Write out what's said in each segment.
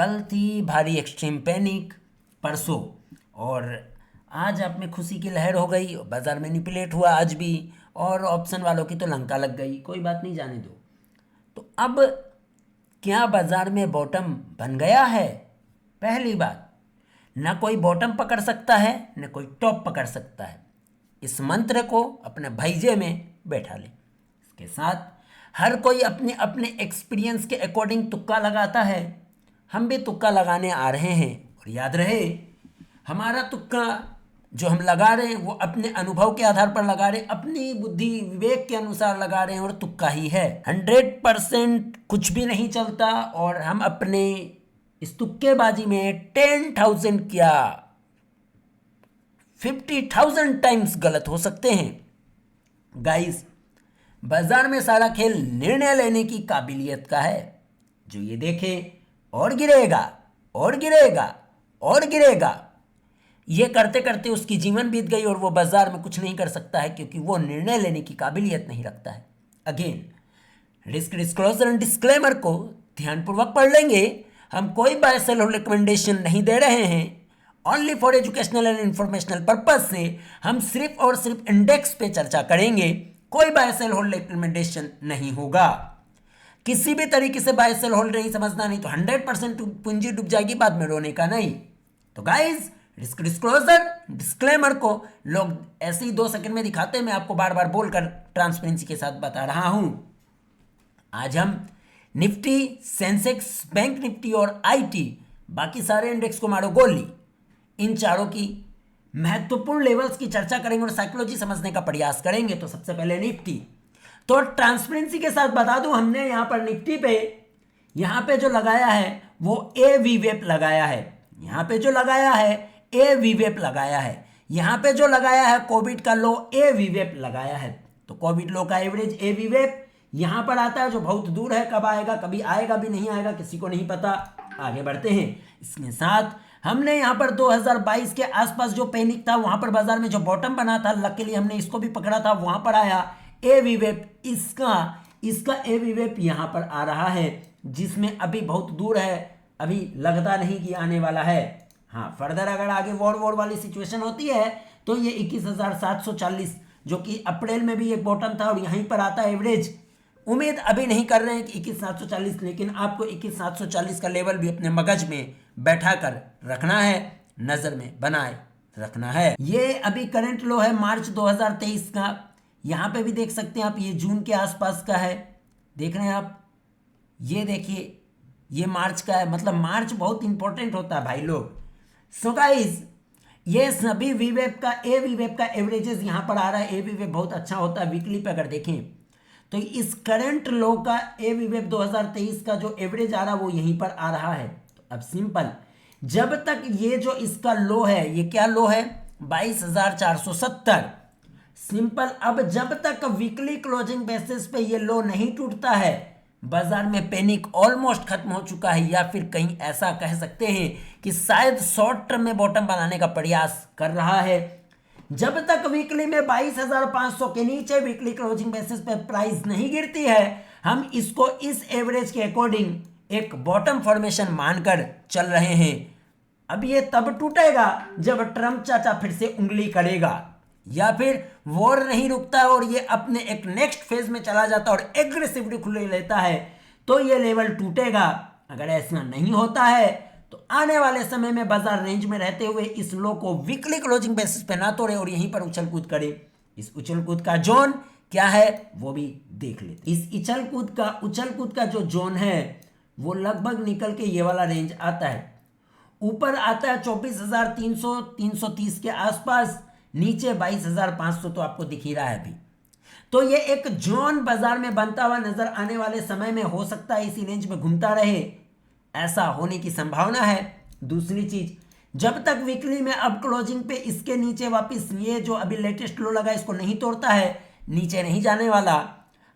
कल थी भारी एक्सट्रीम पैनिक, परसों, और आज आप में खुशी की लहर हो गई। बाजार मैनिपुलेट हुआ आज भी, और ऑप्शन वालों की तो लंका लग गई। कोई बात नहीं, जाने दो। तो अब क्या बाजार में बॉटम बन गया है? पहली बात, ना कोई बॉटम पकड़ सकता है न कोई टॉप पकड़ सकता है। इस मंत्र को अपने भैजे में बैठा ले। इसके साथ हर कोई अपने अपने एक्सपीरियंस के अकॉर्डिंग तुक्का लगाता है। हम भी तुक्का लगाने आ रहे हैं, और याद रहे, हमारा तुक्का जो हम लगा रहे हैं वो अपने अनुभव के आधार पर लगा रहे हैं, अपनी बुद्धि विवेक के अनुसार लगा रहे हैं, और तुक्का ही है। 100% कुछ भी नहीं चलता, और हम अपने इस तुक्केबाजी में 10,000 क्या 50,000 टाइम्स गलत हो सकते हैं। गाइस, बाजार में सारा खेल निर्णय लेने की काबिलियत का है। जो ये देखे और गिरेगा और गिरेगा और गिरेगा, ये करते करते उसकी जीवन बीत गई और वो बाजार में कुछ नहीं कर सकता है, क्योंकि वो निर्णय लेने की काबिलियत नहीं रखता है। Again, risk disclosure and disclaimer को ध्यानपूर्वक पढ़ लेंगे। हम कोई बाय सेल और रिकमेंडेशन नहीं दे रहे हैं। Only for educational and informational purpose से हम सिर्फ और सिर्फ इंडेक्स पे चर्चा करेंगे। कोई बाय सेल होल्ड रिकमेंडेशन नहीं होगा। किसी भी तरीके से बाय सेल होल्ड नहीं समझना, नहीं तो 100% पूंजी डूब जाएगी, बाद में रोने का नहीं। तो गाइज, रिस्क डिस्क्लोजर डिस्क्लेमर को लोग ऐसे ही 2 सेकंड में दिखाते हैं। मैं आपको बार बार बोलकर ट्रांसपेरेंसी के साथ बता रहा हूं। आज हम निफ्टी, सेंसेक्स, बैंक निफ्टी और आईटी, बाकी सारे इंडेक्स को मारो गोली, इन चारों की महत्वपूर्ण लेवल्स की चर्चा करेंगे और साइकोलॉजी समझने का प्रयास करेंगे। तो सबसे पहले निफ्टी। तो ट्रांसपेरेंसी के साथ बता दूं, हमने यहां पर निफ्टी पे यहां पे जो लगाया है वो ए वी वेप लगाया है। यहां पे जो लगाया है ए वी वेप लगाया है। यहां पे जो लगाया है कोविड का लो ए वी वेप लगाया है। तो कोविड लो का एवरेज ए वी वेप यहां पर आता है, जो बहुत दूर है। कब आएगा, कभी आएगा भी नहीं आएगा, किसी को नहीं पता। आगे बढ़ते हैं। इसके साथ हमने यहां पर 2022 के आसपास जो पैनिक था, वहां पर बाजार में जो बॉटम बना था, लकीली हमने इसको भी पकड़ा था, वहां पर आया ए वी वेप। इसका ए वी वेप यहां पर आ रहा है, जिसमें अभी बहुत दूर है, अभी लगता नहीं कि आने वाला है। हाँ, फर्दर अगर आगे वॉर वाली सिचुएशन होती है तो ये 21,740, जो कि अप्रैल में भी एक बॉटम था और यहीं पर आता है एवरेज। उम्मीद अभी नहीं कर रहे हैं कि 21,740, लेकिन आपको 21,740 का लेवल भी अपने मगज में बैठा कर रखना है, नजर में बनाए रखना है। ये अभी करंट लो है मार्च 2023 का। यहां पे भी देख सकते हैं आप, ये जून के आसपास का है। देख रहे हैं आप, ये देखिए, ये मार्च का है। मतलब मार्च बहुत इंपॉर्टेंट होता है भाई लोग। सो गाइस, ये सभी वीवेप का एवरेजेस यहां पर आ रहा है। ए वीवेप बहुत अच्छा होता है। वीकली पे अगर देखें तो इस करंट लो का ए वीवेप 2023 का जो एवरेज आ रहा है वो यहीं पर आ रहा है। तो अब सिंपल, जब तक ये जो इसका लो है, ये क्या लो है, 22,470। सिंपल, अब जब तक वीकली क्लोजिंग बेसिस पे ये लो नहीं टूटता है, बाजार में पैनिक ऑलमोस्ट खत्म हो चुका है, या फिर कहीं ऐसा कह सकते हैं कि शायद शॉर्ट टर्म में बॉटम बनाने का प्रयास कर रहा है। जब तक वीकली में 22,500 के नीचे वीकली क्लोजिंग बेसिस पे प्राइस नहीं गिरती है, हम इसको इस एवरेज के अकॉर्डिंग एक बॉटम फॉर्मेशन मानकर चल रहे हैं। अब ये तब टूटेगा जब ट्रम्प चाचा फिर से उंगली करेगा, या फिर वॉर नहीं रुकता और ये अपने एक नेक्स्ट फेज में चला जाता और एग्रेसिवली खुले लेता है, तो ये लेवल टूटेगा। अगर ऐसा नहीं होता है तो आने वाले समय में बाजार रेंज में रहते हुए इस लो को वीकली क्लोजिंग बेसिस पे ना तोड़े और यहीं पर उछल कूद करे। इस उछल कूद का जोन क्या है वो भी देख लेते। इस उछल कूद का जो जोन है वो लगभग निकल के ये वाला रेंज आता है। ऊपर आता है 24,300 330 के आसपास, नीचे 22,500 तो आपको दिख ही रहा है अभी। तो ये एक जोन बाजार में बनता हुआ नजर आने वाले समय में हो सकता है इसी रेंज में घूमता रहे, ऐसा होने की संभावना है। दूसरी चीज, जब तक वीकली में अब क्लोजिंग पे इसके नीचे वापस ये जो अभी लेटेस्ट लो लगा इसको नहीं तोड़ता है, नीचे नहीं जाने वाला।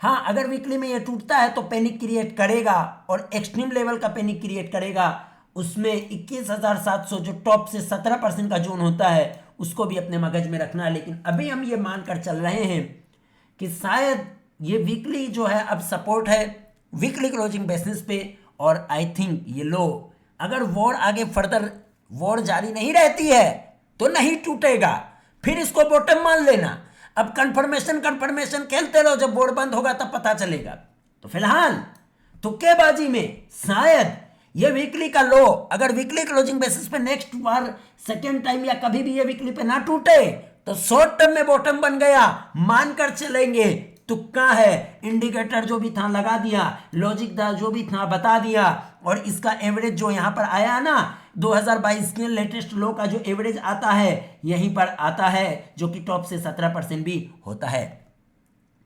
हाँ, अगर वीकली में ये टूटता है तो पैनिक क्रिएट करेगा, और एक्सट्रीम लेवल का पैनिक क्रिएट करेगा। उसमें 21,700 जो टॉप से 17% का जोन होता है उसको भी अपने मगज में रखना है। लेकिन अभी हम ये मानकर चल रहे हैं कि शायद ये वीकली जो है अब सपोर्ट है वीकली क्लोजिंग बेसिस पे, और आई थिंक ये लो अगर वॉर आगे फर्दर वॉर जारी नहीं रहती है तो नहीं टूटेगा, फिर इसको बॉटम मान लेना। अब कंफर्मेशन खेलते रहो, जब वॉर बंद होगा तब पता चलेगा। तो फिलहाल तुक्केबाजी में शायद ये वीकली का लो अगर वीकली क्लोजिंग बेसिस पे नेक्स्ट बार सेकेंड टाइम या कभी भी ये वीकली पे ना टूटे तो शॉर्ट टर्म में बॉटम बन गया मानकर चलेंगे। तुक्का है, इंडिकेटर जो भी था लगा दिया, लॉजिक था जो भी था बता दिया, और इसका एवरेज जो यहां पर आया ना 2022 के लेटेस्ट लो का जो एवरेज आता है यहीं पर आता है, जो कि टॉप से 17% भी होता है।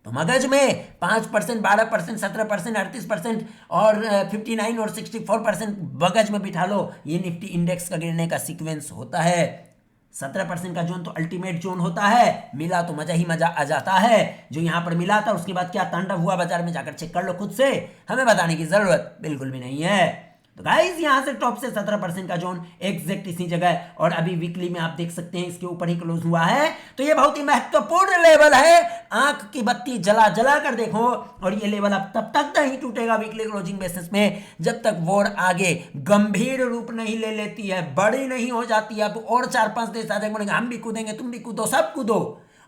तो मगज में 5%, 12%, 17%, 38% और 59 और 64% मगज में बिठा लो। ये निफ्टी इंडेक्स का गिरने का सीक्वेंस होता है। 17% का जोन तो अल्टीमेट जोन होता है, मिला तो मजा ही मजा आ जाता है। जो यहां पर मिला था उसके बाद क्या तांडव हुआ बाजार में जाकर चेक कर लो खुद से, हमें बताने की जरूरत बिल्कुल भी नहीं है। तो गाइस यहां से टॉप से 17% का जोन एग्जैक्ट इसी जगह है, और अभी वीकली में आप देख सकते हैं इसके ऊपर ही क्लोज हुआ है। तो ये बहुत ही महत्वपूर्ण लेवल है, आंख की बत्ती जला जला कर देखो। और ये लेवल अब तब तक नहीं टूटेगा वीकली क्लोजिंग बेसिस में जब तक वॉर आगे गंभीर रूप नहीं ले लेती है, बड़ी नहीं हो जाती है। तो और 4-5 देश आ जाएंगे, हम भी कूदेंगे, तुम भी कूदो, सब कूदो,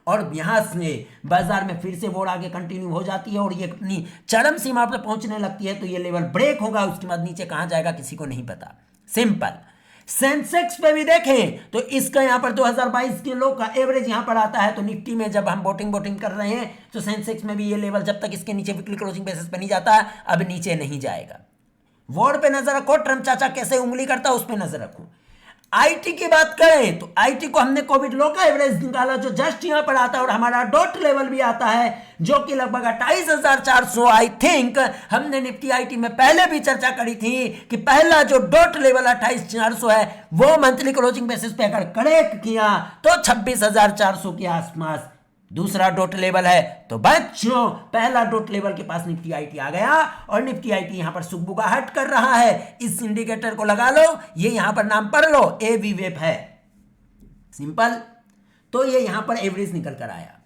और यहां से बाजार में फिर से वोड़ आगे कंटिन्यू हो जाती है और ये अपनी चरम सीमा पर पहुंचने लगती है। तो ये लेवल ब्रेक होगा, उसके बाद नीचे कहां जाएगा किसी को नहीं पता। सिंपल। सेंसेक्स पे भी देखें तो इसका यहां पर 2022 के लो का एवरेज यहां पर आता है। तो निफ्टी में जब हम बोटिंग कर रहे हैं तो सेंसेक्स में भी ये लेवल जब तक इसके नीचे वीकली क्लोजिंग बेसिस पे नहीं जाता अब नीचे नहीं जाएगा। वॉर पे नजर रखो, ट्रम्प चाचा कैसे उंगली करता उस पर नजर रखो। आईटी की बात करें तो आईटी को हमने कोविड लो का एवरेज निकाला जो जस्ट यहां पर आता है, और हमारा डॉट लेवल भी आता है जो कि लगभग 28,400। आई थिंक हमने निफ्टी आईटी में पहले भी चर्चा करी थी कि पहला जो डॉट लेवल 28,400 है वो मंथली क्लोजिंग बेसिस पे अगर करेक्ट किया तो 26,400 के आसपास दूसरा डॉट लेवल है। तो बच्चों पहला डॉट लेवल के पास निफ्टी आईटी आ गया, और निफ्टी आईटी यहां पर सुगबुगाहट कर रहा है। इस इंडिकेटर को लगा लो, ये यहां पर नाम पढ़ लो, एवी वेब है। सिंपल। तो ये यहां पर एवरेज निकल कर आया।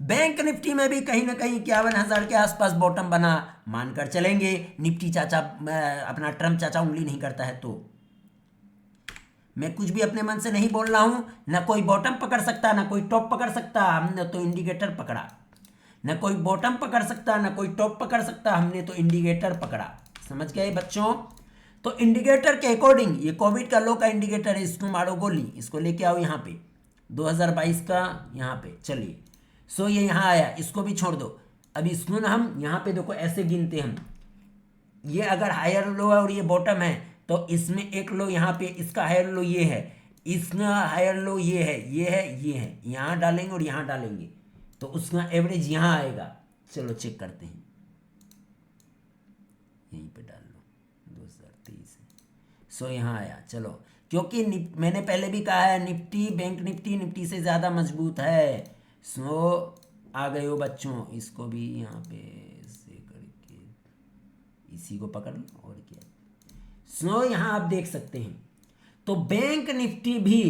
बैंक निफ्टी में भी कहीं ना कहीं 51,000 के आसपास बॉटम बना, मानकर चलेंगे। निफ्टी चाचा अपना ट्रम्प चाचा उंगली नहीं करता है तो मैं कुछ भी अपने मन से नहीं बोल रहा हूं। ना कोई बॉटम पकड़ सकता, ना कोई टॉप पकड़ सकता, हमने तो इंडिकेटर पकड़ा। ना कोई बॉटम पकड़ सकता, ना कोई टॉप पकड़ सकता, हमने तो इंडिकेटर पकड़ा। समझ गए बच्चों? तो इंडिकेटर के अकॉर्डिंग ये कोविड का लो का इंडिकेटर है, इसको मारो गोली, इसको लेके आओ यहाँ पे 2022 का यहाँ पे। चलिए सो ये यहाँ आया, इसको भी छोड़ दो। अब इसको ना हम यहाँ पे देखो ऐसे गिनते हम, ये अगर हायर लो है और ये बॉटम है तो इसमें एक लो यहाँ पे, इसका हायर लो ये है, इसका हायर लो ये है, ये है, ये है, यहाँ डालेंगे और यहाँ डालेंगे तो उसका एवरेज यहाँ आएगा। चलो चेक करते हैं, यहीं पे डाल लो 2023 सो यहाँ आया। चलो क्योंकि मैंने पहले भी कहा है निफ्टी बैंक निफ्टी से ज़्यादा मजबूत है। सो आ गए हो बच्चों, इसको भी यहाँ पे ऐसे करके इसी को पकड़ लो और क्या। सो यहाँ आप देख सकते हैं तो बैंक निफ्टी भी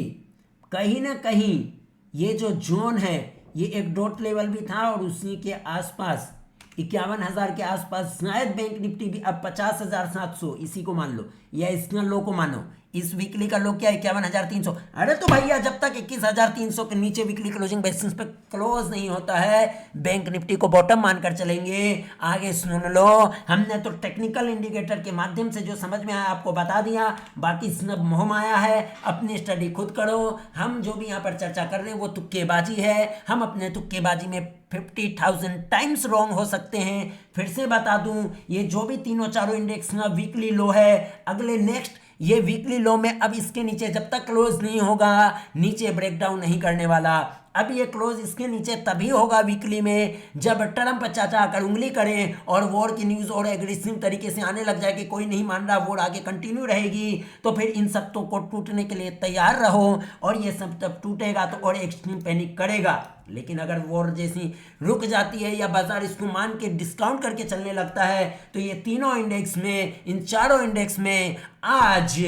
कहीं ना कहीं ये जो जोन है ये एक डॉट लेवल भी था और उसी के आसपास 51,000 के आसपास शायद बैंक निफ्टी भी अब 50,700 इसी को मान लो या इसका लो को मानो। इस वीकली का लो क्या है 51,300। अरे तो भैया जब तक 21,300 के नीचे वीकली क्लोजिंग बेसिस पे क्लोज नहीं होता है बैंक निफ्टी को बॉटम मानकर चलेंगे। आगे सुन लो, हमने तो टेक्निकल इंडिकेटर के माध्यम से जो समझ में आया आपको बता दिया, बाकी सब मोह माया है, अपनी स्टडी खुद करो। हम जो भी यहाँ पर चर्चा कर रहे हैं वो तुक्केबाजी है, हम अपने तुक्केबाजी में 50,000 टाइम्स रॉन्ग हो सकते हैं। फिर से बता दूं ये जो भी तीनों चारों इंडेक्स ना वीकली लो है, अगले नेक्स्ट ये वीकली लो में अब इसके नीचे जब तक क्लोज नहीं होगा नीचे ब्रेकडाउन नहीं करने वाला। अब ये क्लोज इसके नीचे तभी होगा वीकली में जब ट्रम्प चाचा आकर उंगली करें और वॉर की न्यूज़ और एग्रेसिव तरीके से आने लग जाए कि कोई नहीं मान रहा, वॉर आगे कंटिन्यू रहेगी। तो फिर इन सब को टूटने के लिए तैयार रहो, और ये सब तब टूटेगा तो और एक्सट्रीम पैनिक करेगा। लेकिन अगर वॉर जैसी रुक जाती है या बाजार इसको मान के डिस्काउंट करके चलने लगता है तो ये तीनों इंडेक्स में, इन चारों इंडेक्स में आज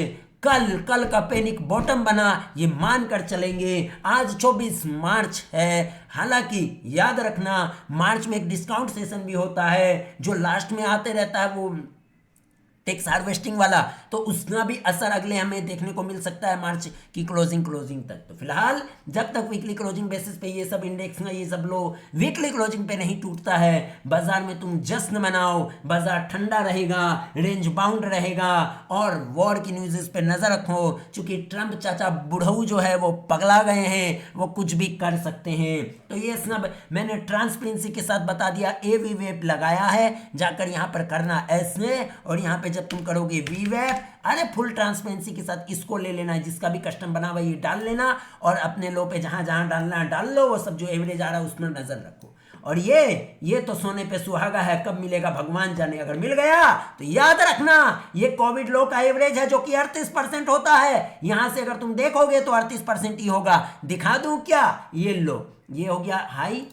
कल का पैनिक बॉटम बना ये मानकर चलेंगे। आज 24 मार्च है, हालांकि याद रखना मार्च में एक डिस्काउंट सेशन भी होता है जो लास्ट में आते रहता है, वो टैक्स हार्वेस्टिंग वाला, तो उसका भी असर अगले हमें देखने को मिल सकता है मार्च की क्लोजिंग तक। तो फिलहाल जब तक वीकली क्लोजिंग बेसिस पे ये सब इंडेक्स ना, ये सब लो वीकली क्लोजिंग पे नहीं टूटता है, बाजार में तुम जश्न मनाओ, बाजार ठंडा रहेगा, रेंज बाउंड रहेगा, और वॉर की न्यूज़ पे नजर रखो, क्योंकि ट्रंप चाचा बुढ़ऊ जो है वो पगला गए हैं, वो कुछ भी कर सकते हैं। तो ये सब मैंने ट्रांसपेरेंसी के साथ बता दिया। वी वेब लगाया है, जाकर यहाँ पर करना ऐसे, और यहाँ पे जब तुम करोगे वी वेब, अरे फुल ट्रांसपेरेंसी के साथ इसको ले लेना है, जिसका भी कस्टम बना हुआ ये डाल लेना, और अपने लो पे जहां जहां डालना है डाल लो, वो सब जो एवरेज आ रहा है उसमें नजर रखो। और ये तो सोने पे सुहागा है, कब मिलेगा भगवान जाने, अगर मिल गया तो याद रखना ये कोविड लो का एवरेज है, जो कि 38% होता है। यहां से अगर तुम देखोगे तो 38% ही होगा। दिखा दूं क्या, ये लो, ये हो गया हाई,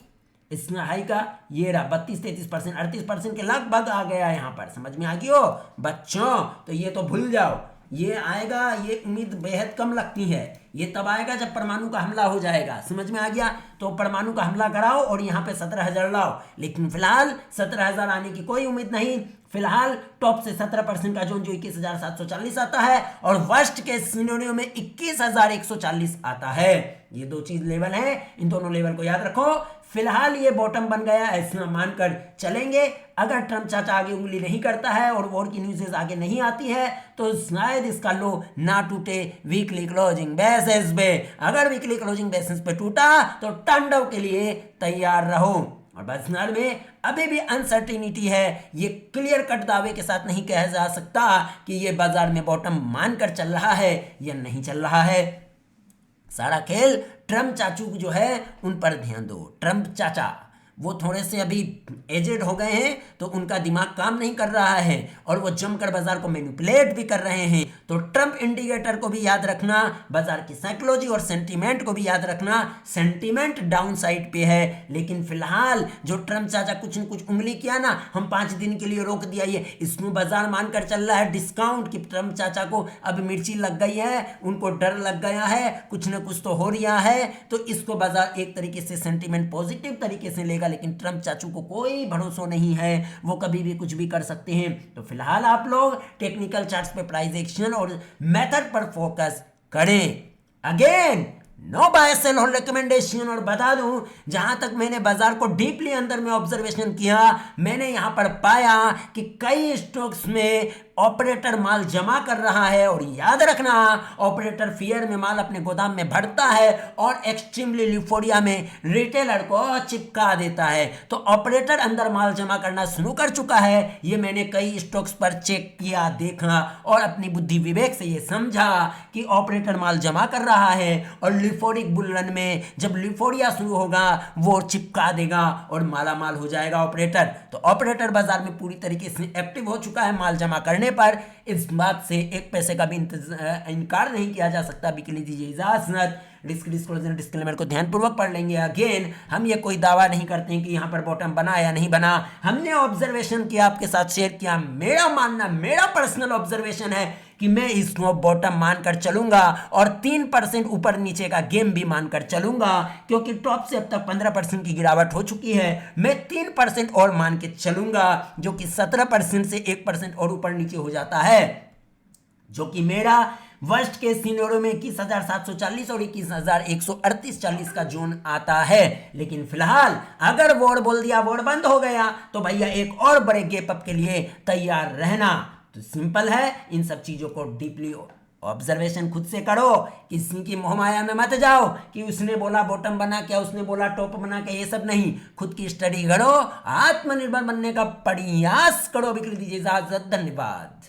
इसमें हाई का ये रहा 32-33%, 38% के लगभग आ गया यहाँ पर। समझ में आ गई हो बच्चों? तो ये तो भूल जाओ, ये आएगा, ये उम्मीद बेहद कम लगती है। ये तब आएगा जब परमाणु का हमला हो जाएगा। समझ में आ गया? तो परमाणु का हमला कराओ और यहाँ पे 17,000 लाओ, लेकिन फिलहाल 17,000 आने की कोई उम्मीद नहीं। फिलहाल टॉप से 17% का जोन जो 21,740 आता है, और वर्स्ट के सिनेरियो में 21,140 आता है। ये दो चीज लेवल है, इन दोनों लेवल को याद रखो। फिलहाल ये बॉटम बन गया, ऐसा मानकर चलेंगे। अगर ट्रम्प चाचा आगे उंगली नहीं करता है और वॉर की न्यूज़ आगे नहीं आती है, तो शायद इसका लो ना टूटे वीकली क्लोजिंग बेसिस पे। अगर वीकली क्लोजिंग बेसिस पे टूटा तो तांडव के लिए तैयार रहो। और बाजार में अभी भी अनसर्टिनिटी है, ये क्लियर कट दावे के साथ नहीं कहा जा सकता कि ये बाजार में बॉटम मानकर चल रहा है या नहीं चल रहा है। सारा खेल ट्रम्प चाचू जो है उन पर ध्यान दो। ट्रम्प चाचा वो थोड़े से अभी एजेड हो गए हैं, तो उनका दिमाग काम नहीं कर रहा है, और वो जमकर बाजार को मैनिपुलेट भी कर रहे हैं। तो ट्रम्प इंडिकेटर को भी याद रखना, बाजार की साइकोलॉजी और सेंटीमेंट को भी याद रखना। सेंटीमेंट डाउन साइड पे है, लेकिन फिलहाल जो ट्रम्प चाचा कुछ न कुछ उंगली किया ना, हम 5 दिन के लिए रोक दिया, ये इसमें बाजार मानकर चल रहा है डिस्काउंट की। ट्रम्प चाचा को अब मिर्ची लग गई है, उनको डर लग गया है, कुछ न कुछ तो हो रहा है, तो इसको बाजार एक तरीके से सेंटीमेंट पॉजिटिव तरीके से लेगा। लेकिन ट्रम्प चाचू को कोई भरोसा नहीं है, वो कभी भी कुछ भी कर सकते हैं। तो फिलहाल आप लोग टेक्निकल चार्ट्स पे प्राइस एक्शन और मेथड पर फोकस करें। अगेन नो बाय सेल और रिकमेंडेशन। और बता दूं, जहां तक मैंने बाजार को डीपली अंदर में ऑब्जर्वेशन किया, मैंने यहां पर पाया कि कई स्टॉक्स में ऑपरेटर माल जमा कर रहा है। और याद रखना, ऑपरेटर फियर में माल अपने गोदाम में भरता है और एक्सट्रीमली यूफोरिया में रिटेलर को चिपका देता है। तो ऑपरेटर अंदर माल जमा करना शुरू कर चुका है। ये मैंने कई स्टॉक्स पर चेक किया, देखा, और अपनी बुद्धि विवेक से ये समझा कि ऑपरेटर माल जमा कर रहा है, और ल्यूफोरिक बुलरन में जब ल्यूफोरिया शुरू होगा वो चिपका देगा और माला माल हो जाएगा ऑपरेटर। तो ऑपरेटर बाजार में पूरी तरीके से एक्टिव हो चुका है माल जमा करने पर। इस बात से एक पैसे का भी इनकार नहीं किया जा सकता। भी के लिए दीजिए इजाजत। डिस्क्लोजर डिस्क्लेमर को ध्यानपूर्वक पढ़ लेंगे। अगेन हम ये कोई दावा नहीं करते हैं कि यहाँ पर बॉटम बना या नहीं बना, हमने ऑब्जर्वेशन किया, आपके साथ शेयर किया। मेरा मानना, मेरा पर्सनल ऑब्जर्वेशन है कि मैं इसको बॉटम मानकर चलूंगा, और 3% ऊपर नीचे का गेम भी मानकर चलूंगा, क्योंकि टॉप से अब तक 15% की गिरावट हो चुकी है। मैं 3% और मान के चलूंगा, जो कि 17% से 1% और ऊपर नीचे हो जाता है, जो कि मेरा वर्स्ट के सिनेरियो में 21,740 और 21,138-40 का जोन आता है। लेकिन फिलहाल अगर वॉर बोल दिया, वॉर बंद हो गया, तो भैया एक और बड़े गैप अप के लिए तैयार रहना। तो सिंपल है, इन सब चीजों को डीपली ऑब्जर्वेशन खुद से करो, किसी की मोहमाया में मत जाओ कि उसने बोला बॉटम बना क्या, उसने बोला टॉप बना क्या, ये सब नहीं। खुद की स्टडी करो, आत्मनिर्भर बनने का प्रयास करो। बिल्कुल दीजिए इजाजत, धन्यवाद।